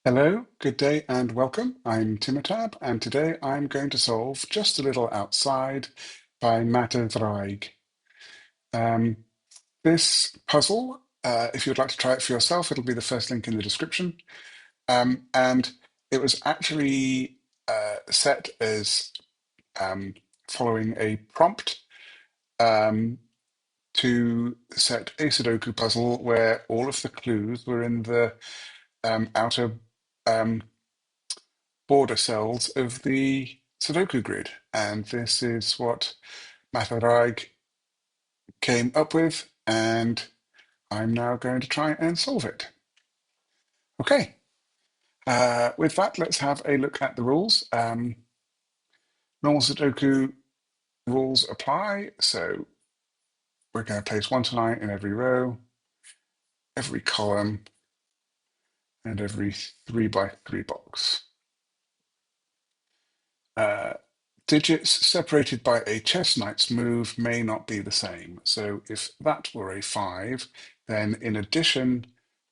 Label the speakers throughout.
Speaker 1: Hello, good day and welcome. I'm Timotab, and today I'm going to solve Just a Little Outside by Matt y Ddraig. This puzzle, if you'd like to try it for yourself, it'll be the first link in the description. And it was actually set as following a prompt to set a Sudoku puzzle where all of the clues were in the outer um, border cells of the Sudoku grid. And this is what Matt y Ddraig came up with, and I'm now going to try and solve it. Okay, with that, let's have a look at the rules. Normal Sudoku rules apply, so we're going to place 1 to 9 in every row, every column, and every 3 by 3 box. Digits separated by a chess knight's move may not be the same. So if that were a 5, then in addition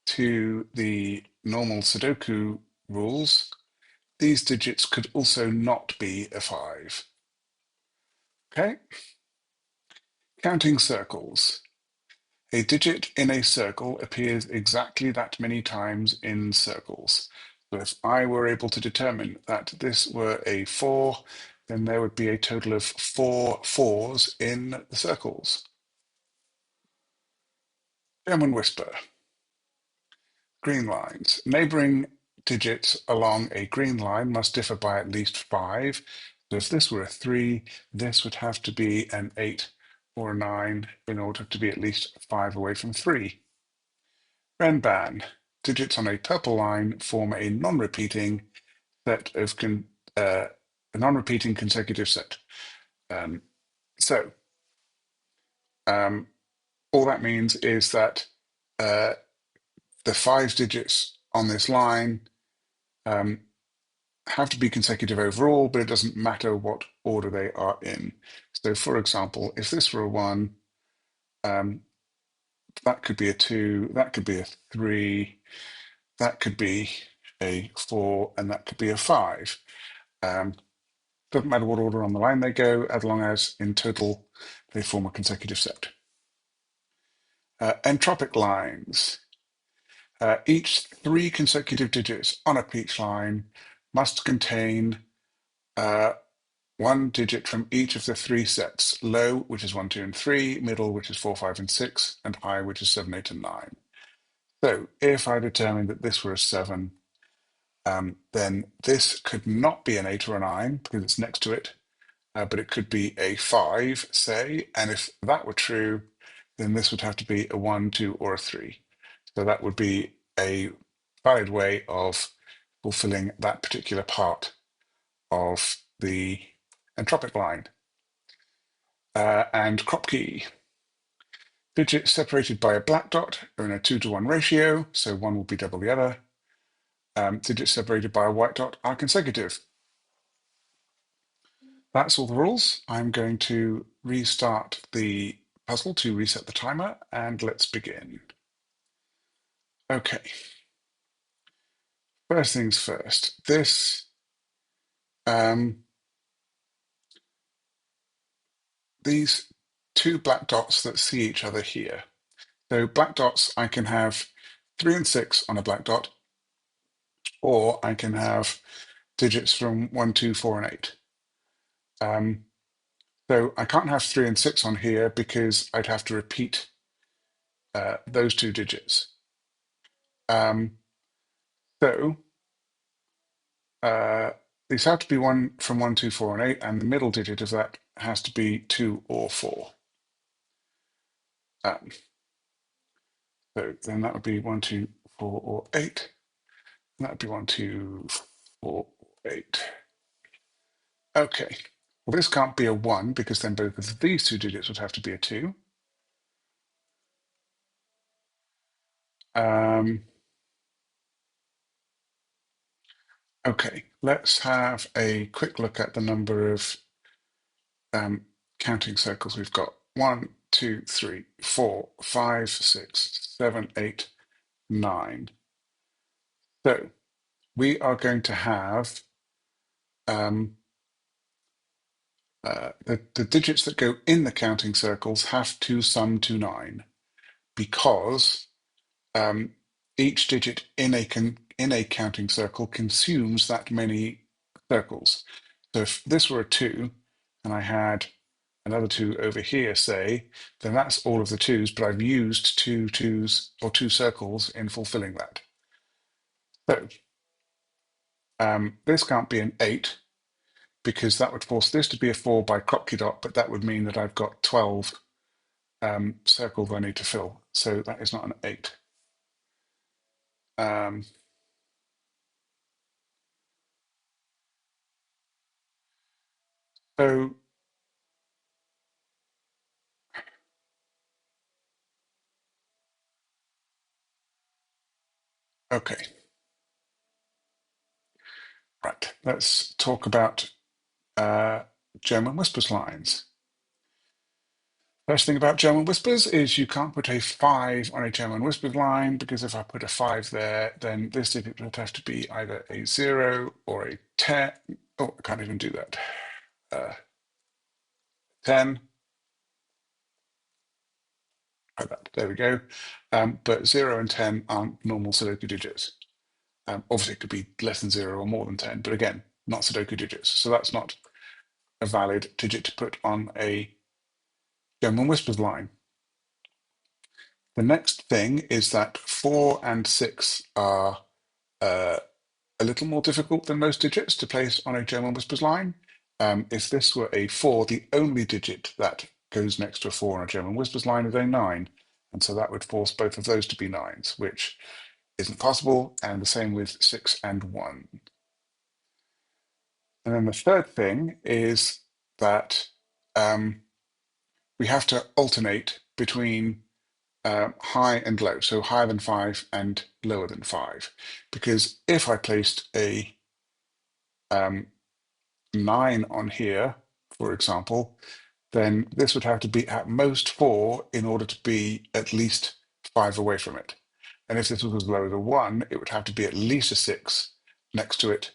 Speaker 1: to the normal Sudoku rules, these digits could also not be a 5. Okay? Counting circles. A digit in a circle appears exactly that many times in circles. So if I were able to determine that this were a 4, then there would be a total of 4 4s in the circles. German whisper. Green lines. Neighbouring digits along a green line must differ by at least 5. So if this were a 3, this would have to be an 8 or a 9 in order to be at least 5 away from 3. Renban. Digits on a purple line form a non-repeating set of a non-repeating consecutive set. So all that means is that the 5 digits on this line have to be consecutive overall, but it doesn't matter what order they are in. So for example, if this were a 1, that could be a 2, that could be a 3, that could be a 4, and that could be a 5. Doesn't matter what order on the line they go, as long as in total they form a consecutive set. Entropic lines. Each 3 consecutive digits on a peach line must contain 1 digit from each of the 3 sets: low, which is 1, 2, and 3, middle, which is 4, 5, and 6, and high, which is 7, 8, and 9. So if I determined that this were a 7, then this could not be an 8 or a 9 because it's next to it, but it could be a 5, say, and if that were true, then this would have to be a 1, 2, or a 3. So that would be a valid way of fulfilling that particular part of the entropic line. And Kropki. Digits separated by a black dot are in a 2 to 1 ratio, so one will be double the other. Digits separated by a white dot are consecutive. That's all the rules. I'm going to restart the puzzle to reset the timer, and let's begin. Okay. First things first. These 2 black dots that see each other here. So black dots, I can have 3 and 6 on a black dot, or I can have digits from 1, 2, 4, and 8. So I can't have 3 and 6 on here because I'd have to repeat those 2 digits. So these have to be one from 1, 2, 4, and 8, and the middle digit of that has to be 2 or 4. So then that would be 1, 2, 4, or 8. That would be 1, 2, 4, 8. Okay. Well, this can't be a 1 because then both of these 2 digits would have to be a 2. Okay, let's have a quick look at the number of counting circles we've got. 1, 2, 3, 4, 5, 6, 7, 8, 9. So we are going to have the digits that go in the counting circles have to sum to 9 because each digit in a counting circle consumes that many circles. So if this were a 2 and I had another 2 over here, say, then that's all of the 2s, but I've used 2 2s or 2 circles in fulfilling that. So this can't be an 8 because that would force this to be a 4 by Kropki dot, but that would mean that I've got 12 circles I need to fill. So that is not an 8. So, okay, right. Let's talk about German whispers lines. First thing about German whispers is you can't put a 5 on a German whispers line because if I put a 5 there, then this digit would have to be either a 0 or a 10. Oh, I can't even do that. 10. Like that. There we go. But 0 and 10 aren't normal Sudoku digits. Obviously, it could be less than 0 or more than 10, but again, not Sudoku digits. So that's not a valid digit to put on a German whispers line. The next thing is that 4 and 6 are a little more difficult than most digits to place on a German whispers line. If this were a 4, the only digit that goes next to a 4 on a German whispers line is a 9. And so that would force both of those to be 9s, which isn't possible, and the same with 6 and 1. And then the third thing is that we have to alternate between high and low, so higher than 5 and lower than 5. Because if I placed a 9 on here, for example, then this would have to be at most 4 in order to be at least 5 away from it. And if this was as low as a 1, it would have to be at least a 6 next to it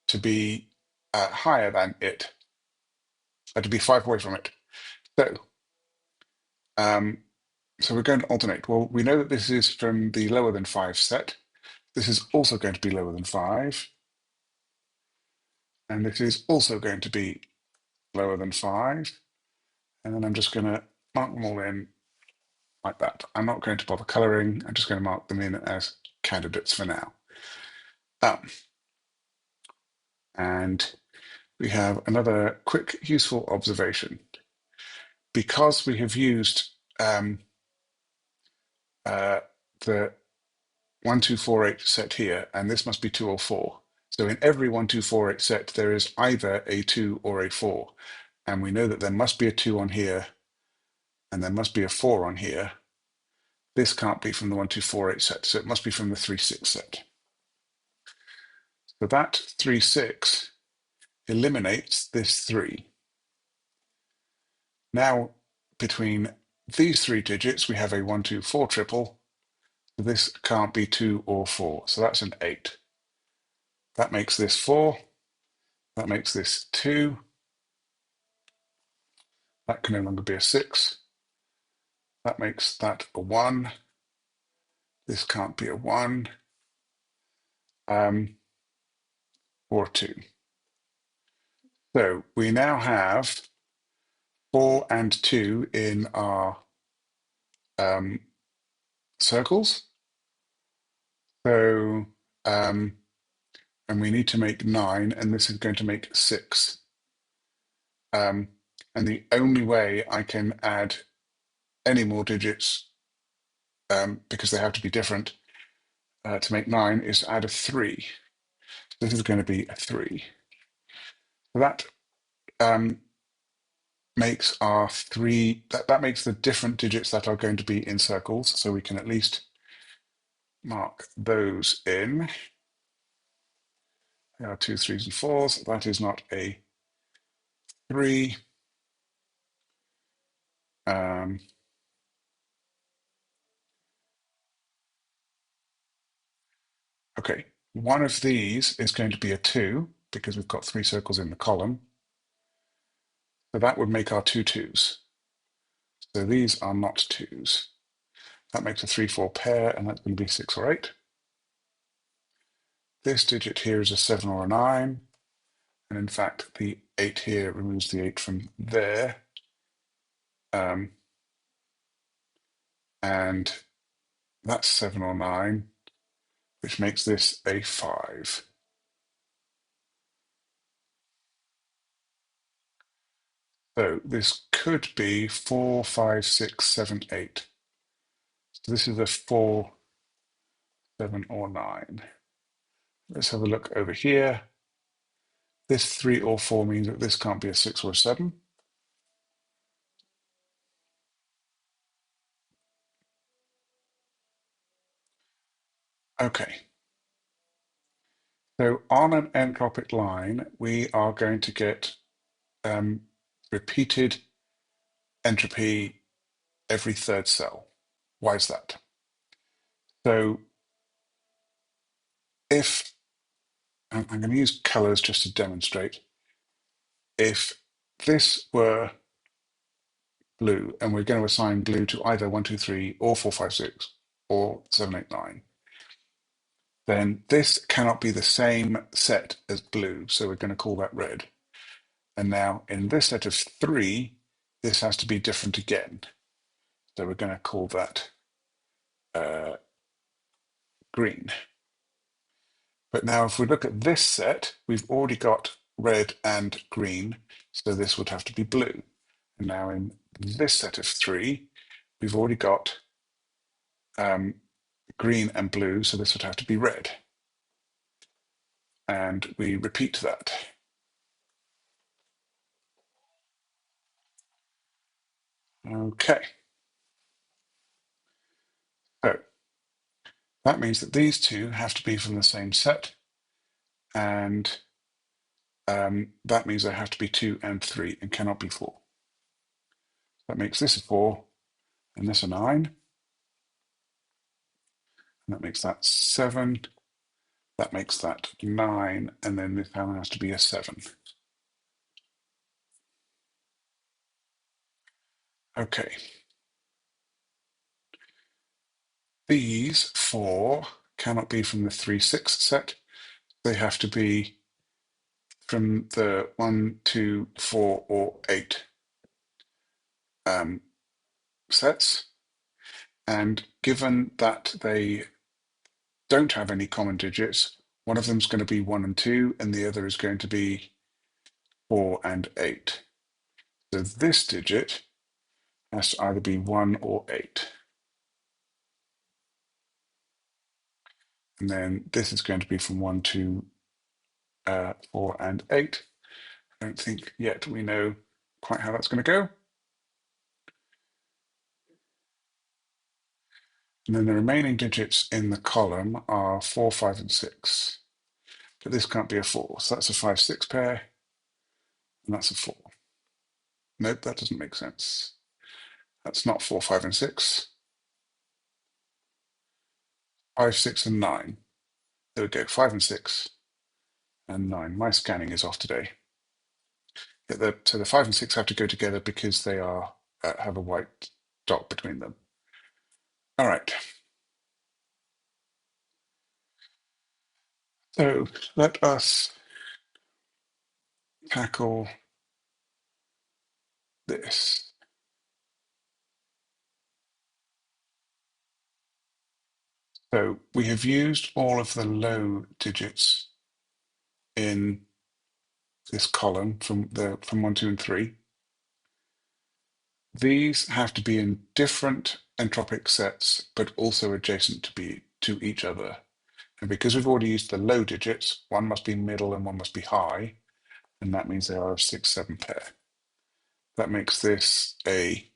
Speaker 1: to be higher than it, to be 5 away from it. So, so we're going to alternate. Well, we know that this is from the lower than 5 set. This is also going to be lower than 5. And this is also going to be lower than 5. And then I'm just going to mark them all in like that. I'm not going to bother colouring. I'm just going to mark them in as candidates for now. And we have another quick, useful observation. Because we have used the 1, 2, 4, 8 set here, and this must be 2 or 4. So in every 1, 2, 4, 8 set, there is either a 2 or a 4. And we know that there must be a 2 on here, and there must be a 4 on here. This can't be from the 1, 2, 4, 8 set, so it must be from the 3, 6 set. So that 3, 6 eliminates this 3. Now, between these 3 digits, we have a 1, 2, 4 triple. So this can't be 2 or 4, so that's an 8. That makes this 4. That makes this 2. That can no longer be a 6. That makes that a 1. This can't be a 1. Or 2. So we now have 4 and 2 in our circles. So, and we need to make 9, and this is going to make 6. And the only way I can add any more digits, because they have to be different, to make 9 is to add a 3. This is going to be a 3. So that makes our 3, that makes the different digits that are going to be in circles, so we can at least mark those in. There are 2, 3s, and 4s. That is not a 3. Okay, one of these is going to be a 2 because we've got 3 circles in the column. So that would make our two twos. So these are not 2s. That makes a 3-4 pair, and that's going to be 6 or 8. This digit here is a 7 or a 9. And in fact, the 8 here removes the 8 from there. And that's 7 or 9, which makes this a 5. So this could be 4, 5, 6, 7, 8. So this is a 4, 7, or 9. Let's have a look over here. This 3 or 4 means that this can't be a 6 or a 7. Okay. So on an entropic line, we are going to get repeated entropy every third cell. Why is that? So if I'm going to use colors just to demonstrate. If this were blue and we're going to assign blue to either 1, 2, 3 or 4, 5, 6 or 7, 8, 9, then this cannot be the same set as blue. So we're going to call that red. And now in this set of 3, this has to be different again. So we're going to call that green. But now if we look at this set, we've already got red and green, so this would have to be blue. And now in this set of 3, we've already got green and blue, so this would have to be red. And we repeat that. Okay. So that means that these two have to be from the same set, and that means they have to be 2 and 3 and cannot be 4. That makes this a 4 and this a 9. And that makes that 7. That makes that 9. And then this one has to be a 7. Okay. These 4 cannot be from the 3, 6 set. They have to be from the 1, 2, 4, or 8 sets. And given that they don't have any common digits, one of them is going to be 1 and 2, and the other is going to be 4 and 8. So this digit has to either be 1 or 8. And then this is going to be from 1 to 4 and 8. I don't think yet we know quite how that's going to go. And then the remaining digits in the column are 4, 5, and 6. But this can't be a 4, so that's a 5, 6 pair, and that's a 4. Nope, that doesn't make sense. That's not 4, 5, and 6. 5, 6, and 9. There we go, 5 and 6, and 9. My scanning is off today. Yeah, so the 5 and 6 have to go together because they are have a white dot between them. All right. So let us tackle this. So we have used all of the low digits in this column from 1, 2, and 3. These have to be in different entropic sets, but also adjacent to each other. And because we've already used the low digits, one must be middle and one must be high, and that means they are a 6, 7 pair. That makes this a,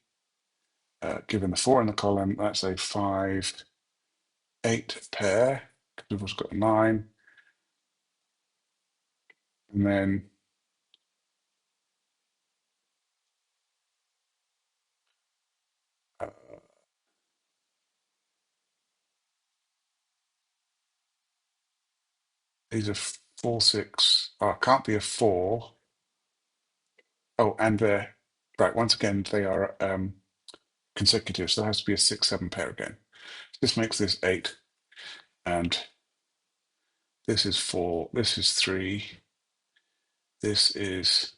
Speaker 1: given the 4 in the column, that's a 5, 8 pair, because we've also got a 9. And then These are 4, 6. Oh, it can't be a 4. Oh, and they're right. Once again, they are consecutive, so there has to be a 6, 7 pair again. This makes this 8, and this is 4. This is 3. This is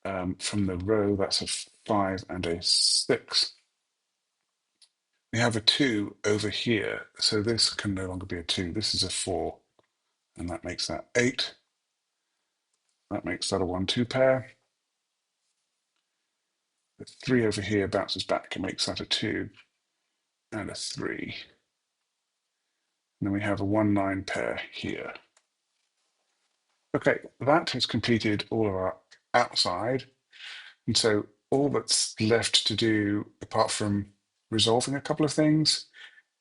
Speaker 1: from the row. That's a 5 and a 6. We have a 2 over here, so this can no longer be a 2. This is a 4, and that makes that 8. That makes that a 1, 2 pair. The 3 over here bounces back and makes that a 2 and a 3. And then we have a 1, 9 pair here. Okay, that has completed all of our outside. And so all that's left to do, apart from resolving a couple of things,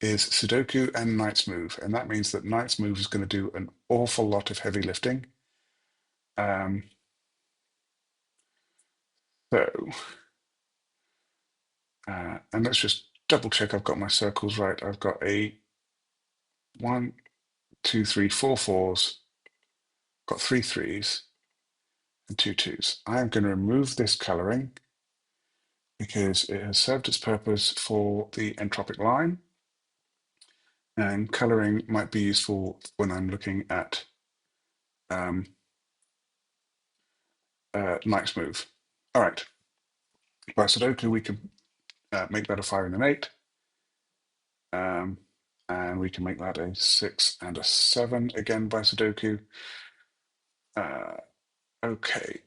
Speaker 1: is Sudoku and Knight's Move. And that means that Knight's Move is going to do an awful lot of heavy lifting. So, and let's just double check I've got my circles right. I've got a 1, 2, 3, 4 fours, got 3 threes, and 2 twos. I am going to remove this colouring because it has served its purpose for the entropic line, and colouring might be useful when I'm looking at Knight's Move. All right, by Sudoku we can make that a 5 and an 8, and we can make that a 6 and a 7 again by Sudoku. Okay,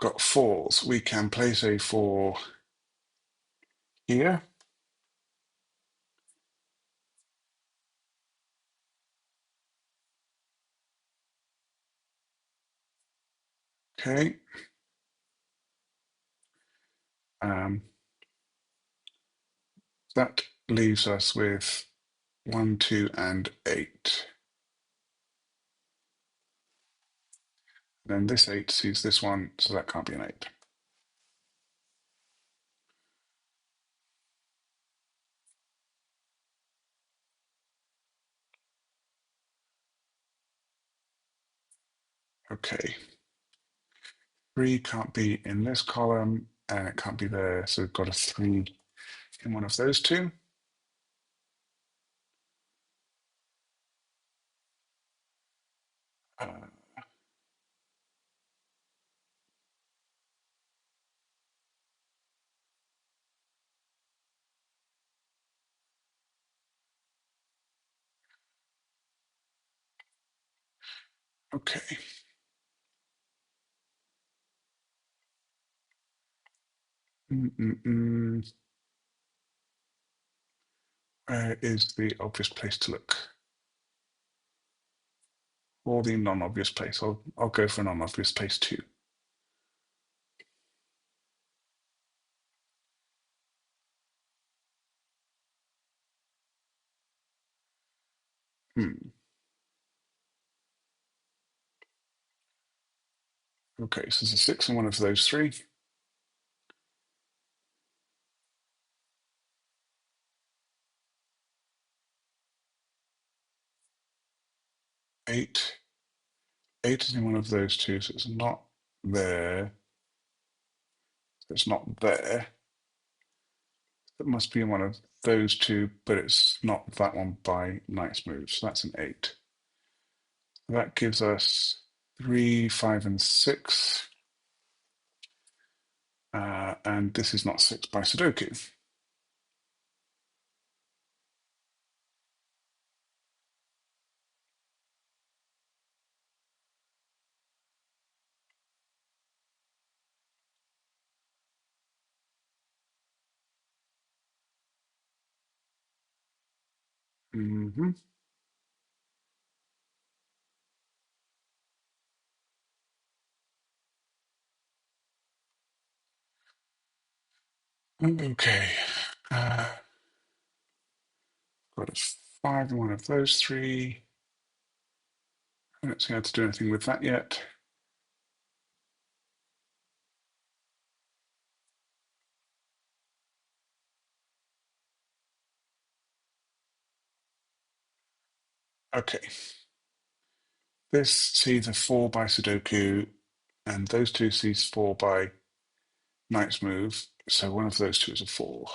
Speaker 1: got fours. We can place a 4 here. Okay. That leaves us with 1, 2, and 8. Then this 8 sees this one, so that can't be an 8. Okay. 3 can't be in this column, and it can't be there, so we've got a 3 in one of those two. Okay. Where is the obvious place to look? Or the non-obvious place? I'll go for a non-obvious place too. Okay, so there's a 6 in one of those 3. 8. 8 is in one of those 2, so it's not there. It's not there. It must be in one of those 2, but it's not that one by Knight's Move, so that's an 8. That gives us 3, 5, and 6. And this is not 6 by Sudoku. Okay. Got a 5 in one of those 3. I don't see how to do anything with that yet. Okay. This sees a 4 by Sudoku, and those two sees 4 by Knight's Move, so one of those two is a 4.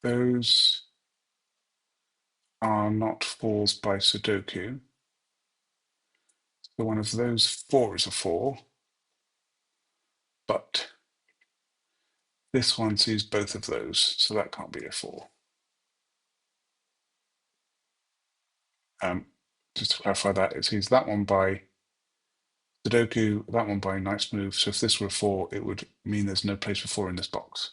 Speaker 1: Those are not 4s by Sudoku, so one of those 4 is a 4, but this one sees both of those, so that can't be a 4. Just to clarify that, it sees that one by Sudoku, that one by Knight's Move, so if this were a 4, it would mean there's no place for 4 in this box.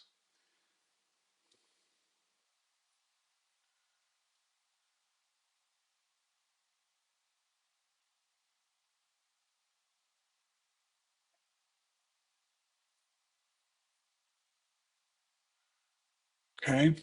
Speaker 1: Okay.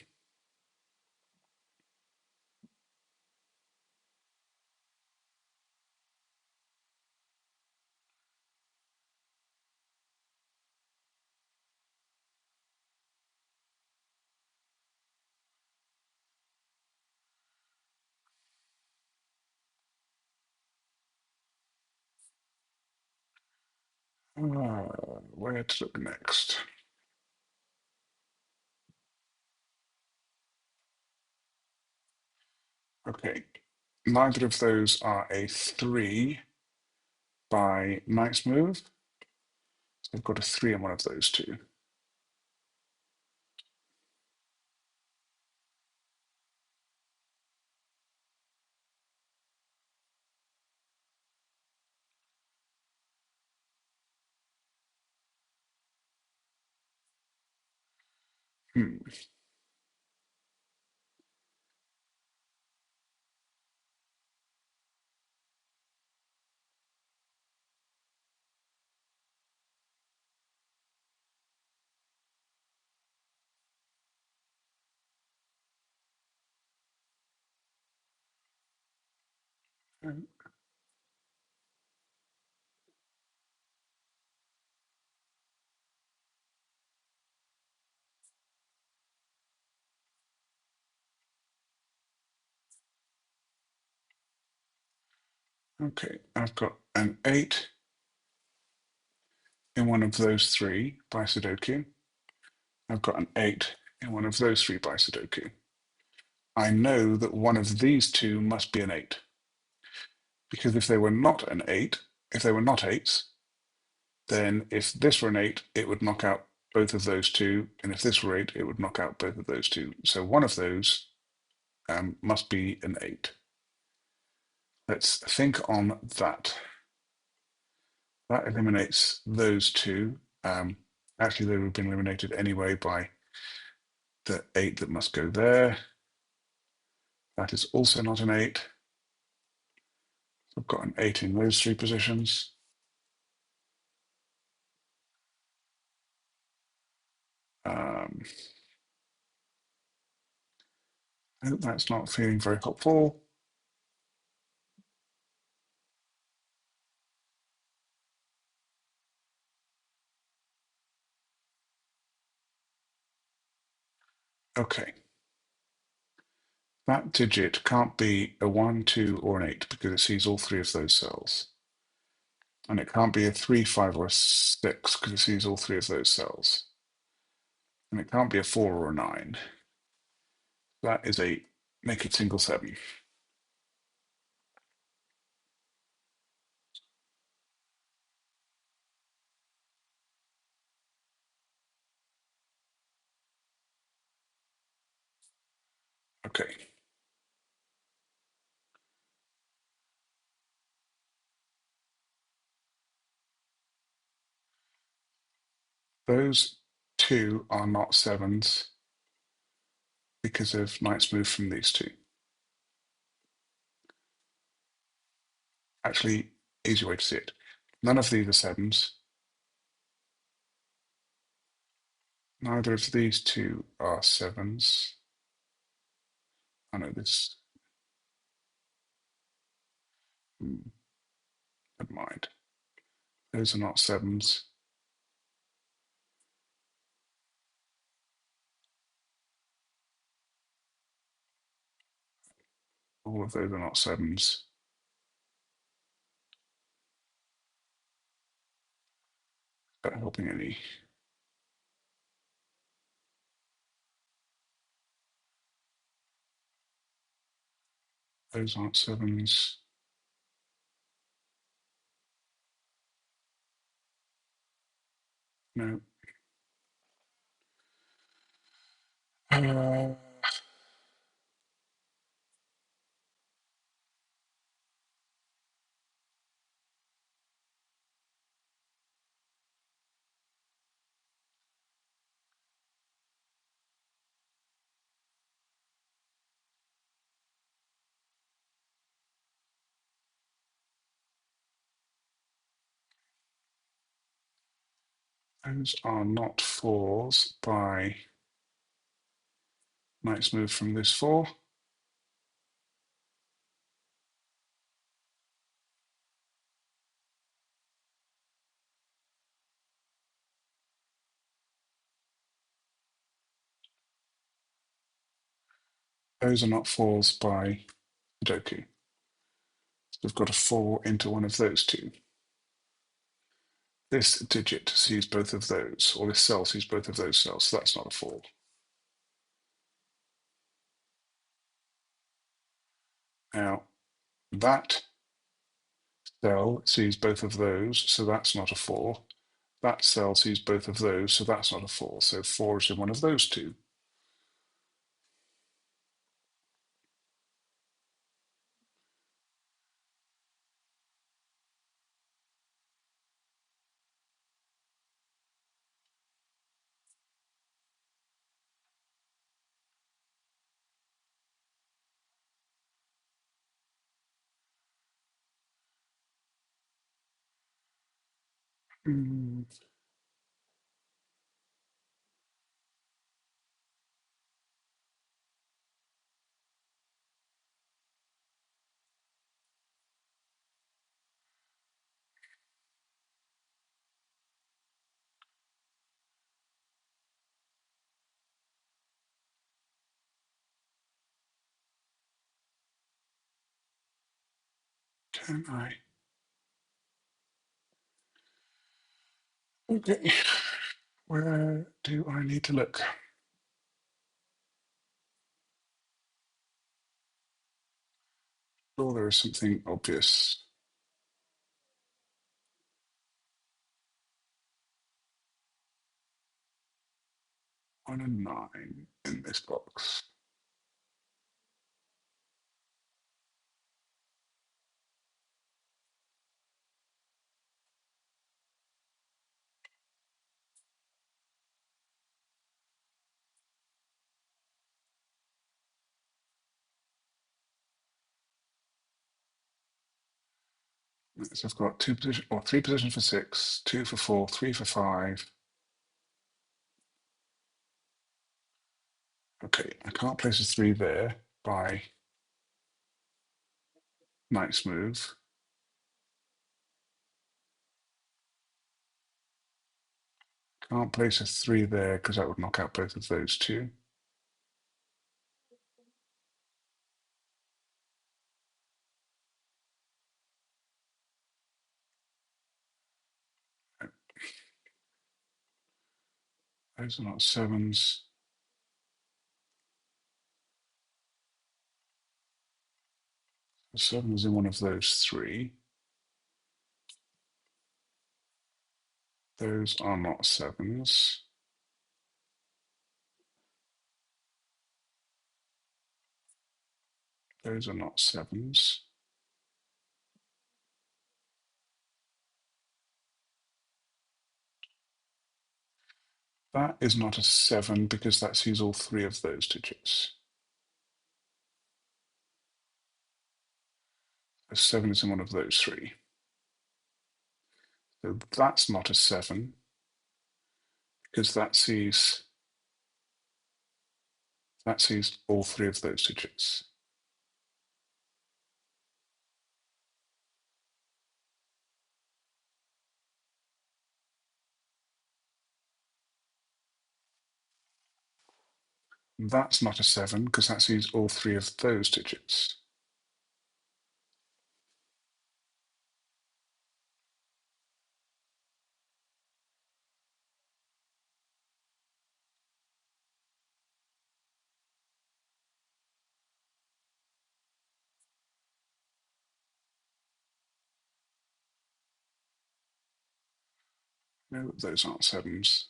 Speaker 1: Where to look next? Okay. Neither of those are a 3 by Knight's Move. So I've got a 3 on one of those two. Hmm. Okay, I've got an 8 in one of those 3 by Sudoku. I've got an 8 in one of those 3 by Sudoku. I know that one of these two must be an 8, because if they were not an 8, if they were not 8s, then if this were an 8, it would knock out both of those two, and if this were 8, it would knock out both of those two. So one of those must be an 8. Let's think on that. That eliminates those two. Actually, they would have been eliminated anyway by the 8 that must go there. That is also not an 8. I've got an 8 in those 3 positions. That's not feeling very helpful. Okay. That digit can't be a 1, 2, or an 8 because it sees all 3 of those cells. And it can't be a 3, 5, or a 6 because it sees all 3 of those cells. And it can't be a 4 or a 9. That is a naked single 7. Okay. Those 2 are not 7s because of Knight's Move from these 2. Actually, easy way to see it. None of these are 7s. Neither of these 2 are 7s. I know this. Never mind. Those are not 7s. All of those are not sevens. Is that helping any? Those aren't sevens. No. Those are not fours by knight's move from this four. Those are not fours by Sudoku. So we've got a four into one of those two. This digit sees both of those, or this cell sees both of those cells, so that's not a four. Now, that cell sees both of those, so that's not a four. That cell sees both of those, so that's not a four. So four is in one of those two. Mm, can I? Okay, where do I need to look? Oh, there is something obvious. One and nine in this box. So I've got two position or three positions for six, two for four, three for five. Okay, I can't place a three there by knight's move. Can't place a three there because that would knock out both of those two. Those are not sevens. The seven is in one of those three. Those are not sevens. Those are not sevens. That is not a seven because that sees all three of those digits. A seven is in one of those three. So that's not a seven because that sees all three of those digits. That's not a seven because that sees all three of those digits. No, those aren't sevens.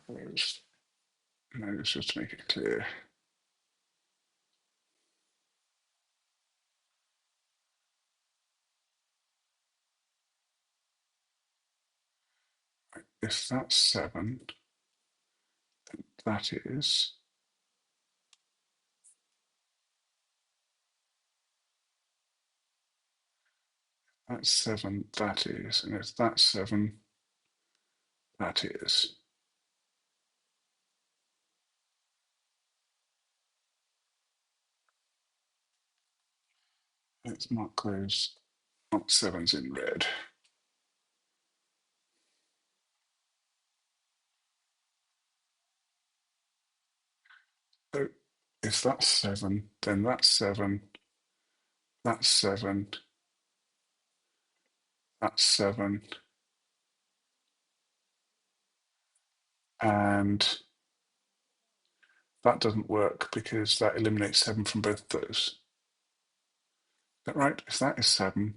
Speaker 1: Those. No, it's just to make it clear. If that's 7, that is. That's 7, that is. And if that's 7, that is. Let's mark those not 7s in red. So if that's 7, then that's 7, that's 7, that's 7, and that doesn't work because that eliminates 7 from both of those. Is that right? If that is 7,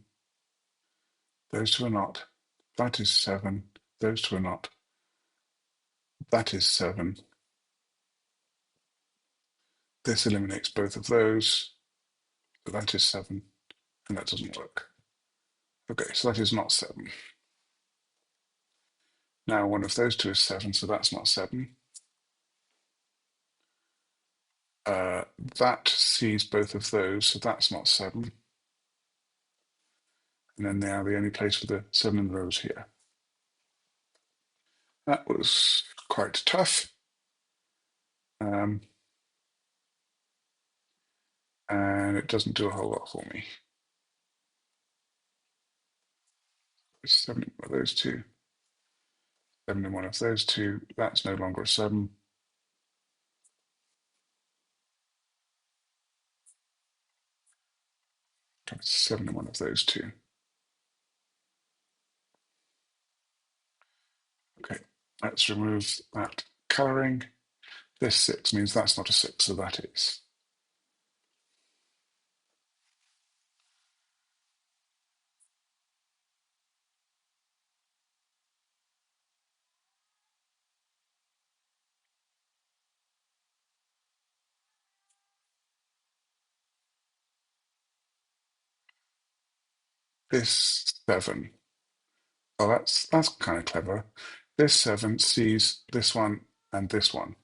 Speaker 1: those two are not. That is 7, those two are not. That is 7. This eliminates both of those. So that is 7, and that doesn't work. Okay, so that is not 7. Now one of those two is 7, so that's not 7. That sees both of those, so that's not 7. And then now the only place for the 7 in the row is here. That was quite tough. And it doesn't do a whole lot for me. 7 in one of those two. 7 in one of those two. That's no longer a 7. 7 in one of those two. Okay, let's remove that colouring. This 6 means that's not a 6, so that is. This 7. Oh, that's kind of clever. This 7 sees this one and this one.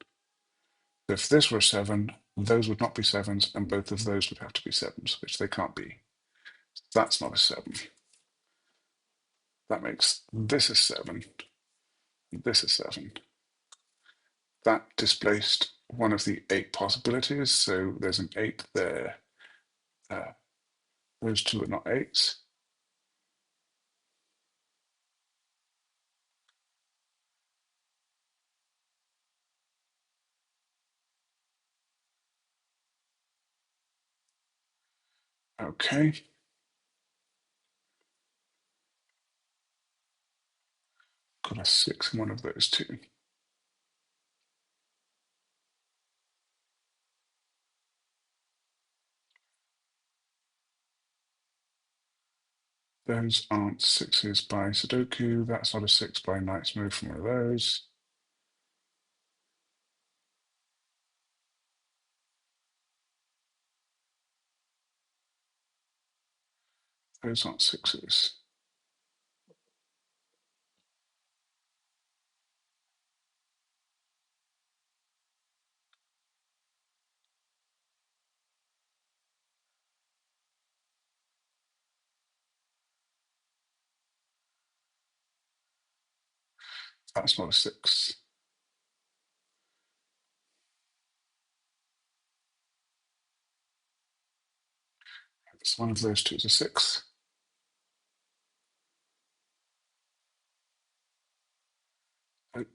Speaker 1: If this were 7, those would not be 7s, and both of those would have to be 7s, which they can't be. That's not a 7. That makes this a 7. This is 7. That displaced one of the 8 possibilities, so there's an 8 there. Those two are not 8s. Okay. Got a 6 in one of those two. Those aren't 6s by Sudoku. That's not a 6 by Knight's Move from one of those. Those aren't 6s. That's not a 6. So one of those two is a 6.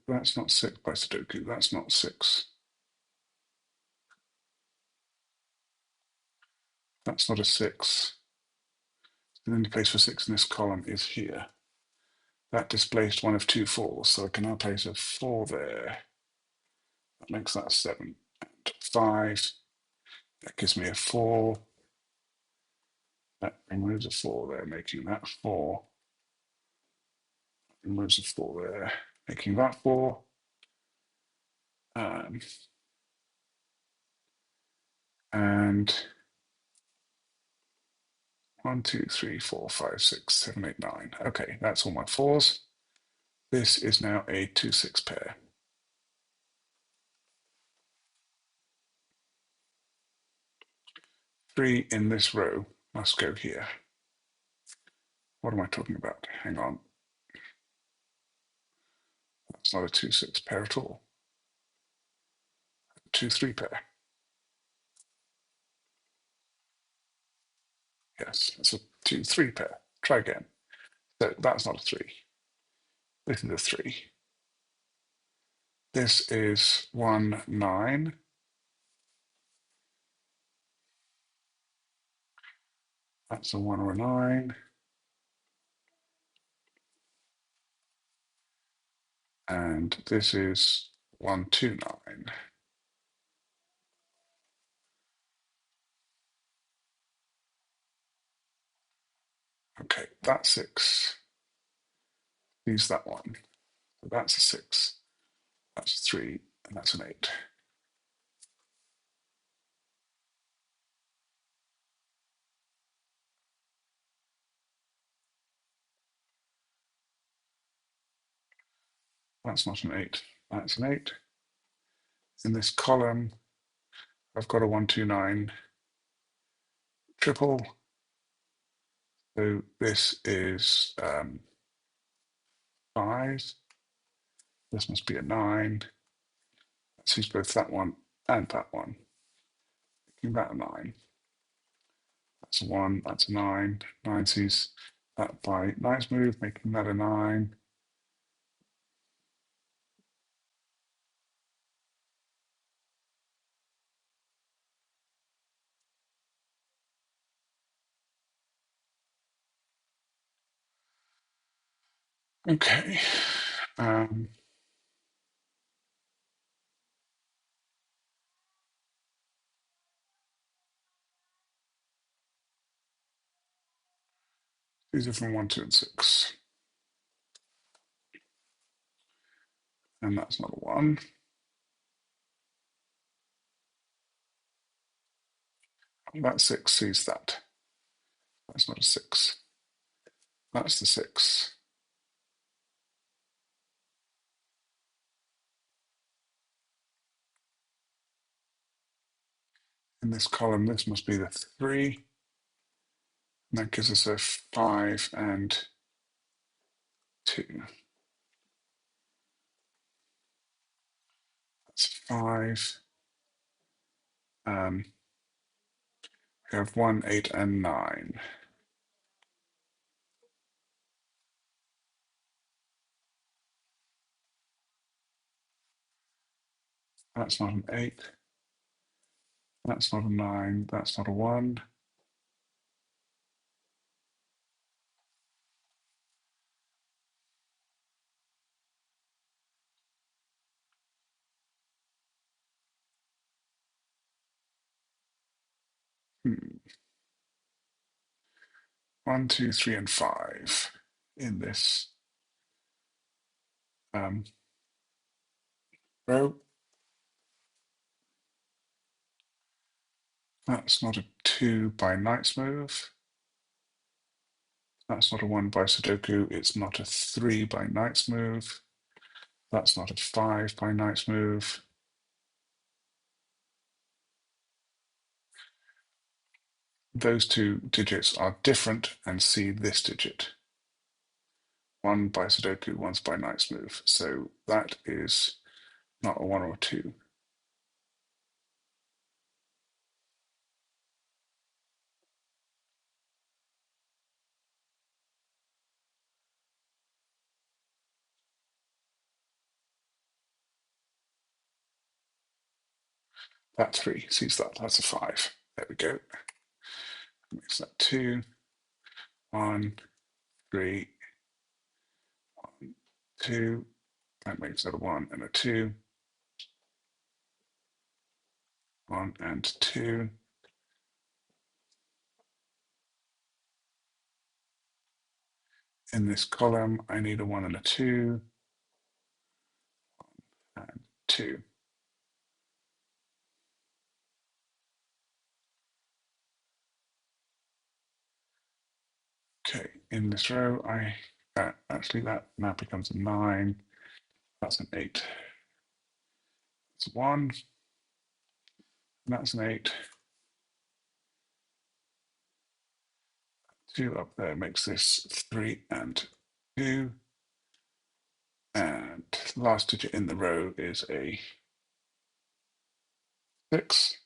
Speaker 1: That's not 6 by Sudoku. That's not 6. That's not a 6. The only place for 6 in this column is here. That displaced one of 2 4s, so I can now place a 4 there. That makes that 7 and 5. That gives me a 4. That removes a 4 there, making that 4. Removes a 4 there, making that 4. And 1, 2, 3, 4, 5, 6, 7, 8, 9. Okay, that's all my 4s. This is now a 2, 6 pair. Three in this row must go here. What am I talking about? Hang on. That's not a 2, 6 pair at all. 2, 3 pair. Yes, it's a 2, 3 pair. Try again. So that's not a 3. This is a 3. This is 1, 9. That's a 1 or a 9. And this is 1, 2, 9. Okay, that's 6. Use that one. So that's a 6. That's a 3. And that's an 8. That's not an 8. That's an 8. In this column, I've got a 1, 2, 9 triple. So this is 5. This must be a 9. That sees both that one and that one. Making that a 9. That's a 1. That's a 9. 9 sees that by nice move, making that a 9. Okay. These are from 1, 2, and 6. And that's not a 1. That 6 sees that. That's not a 6. That's the 6. In this column, this must be the 3. And that gives us a 5 and 2. That's 5. We have 1, 8, and 9. That's not an 8. That's not a 9. That's not a 1. Hmm. 1, 2, 3, and 5 in this row. That's not a 2 by knight's move. That's not a 1 by Sudoku. It's not a 3 by knight's move. That's not a 5 by knight's move. Those two digits are different and see this digit. 1 by Sudoku, one's by knight's move. So that is not a 1 or a 2. That 3 sees that. That's a 5. There we go. Makes that 2. 1, 3, 2. That makes that a 1 and a 2. 1 and 2. In this column, I need a 1 and a 2, and 2. Okay, in this row, actually that now becomes a 9. That's an 8. It's 1. And that's an 8. 2 up there makes this 3 and 2. And last digit in the row is a 6.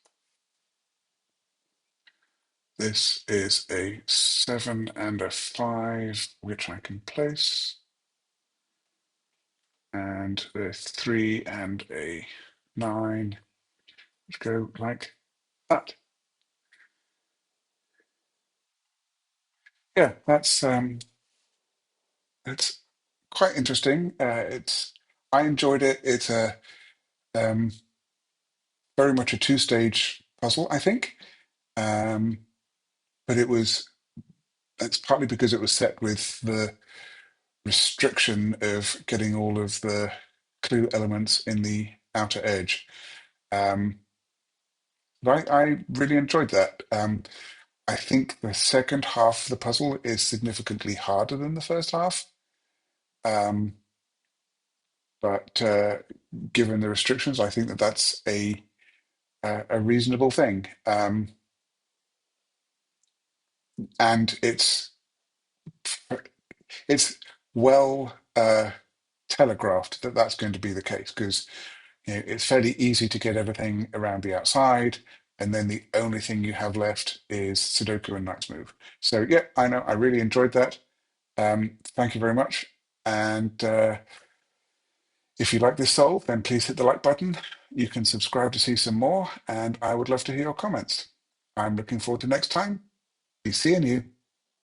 Speaker 1: This is a 7 and a 5, which I can place. And a 3 and a 9, which go like that. Yeah, it's quite interesting. I enjoyed it. It's a um, very much a two-stage puzzle, I think. Um, but it's partly because it was set with the restriction of getting all of the clue elements in the outer edge. Um, but I really enjoyed that. I think the second half of the puzzle is significantly harder than the first half. Um, but given the restrictions, I think that that's a reasonable thing. And it's well telegraphed that that's going to be the case because it's fairly easy to get everything around the outside, and then the only thing you have left is Sudoku and Knight's Move. So yeah, I know I really enjoyed that. Thank you very much. And if you like this solve, then please hit the like button. You can subscribe to see some more, and I would love to hear your comments. I'm looking forward to next time. Be seeing you.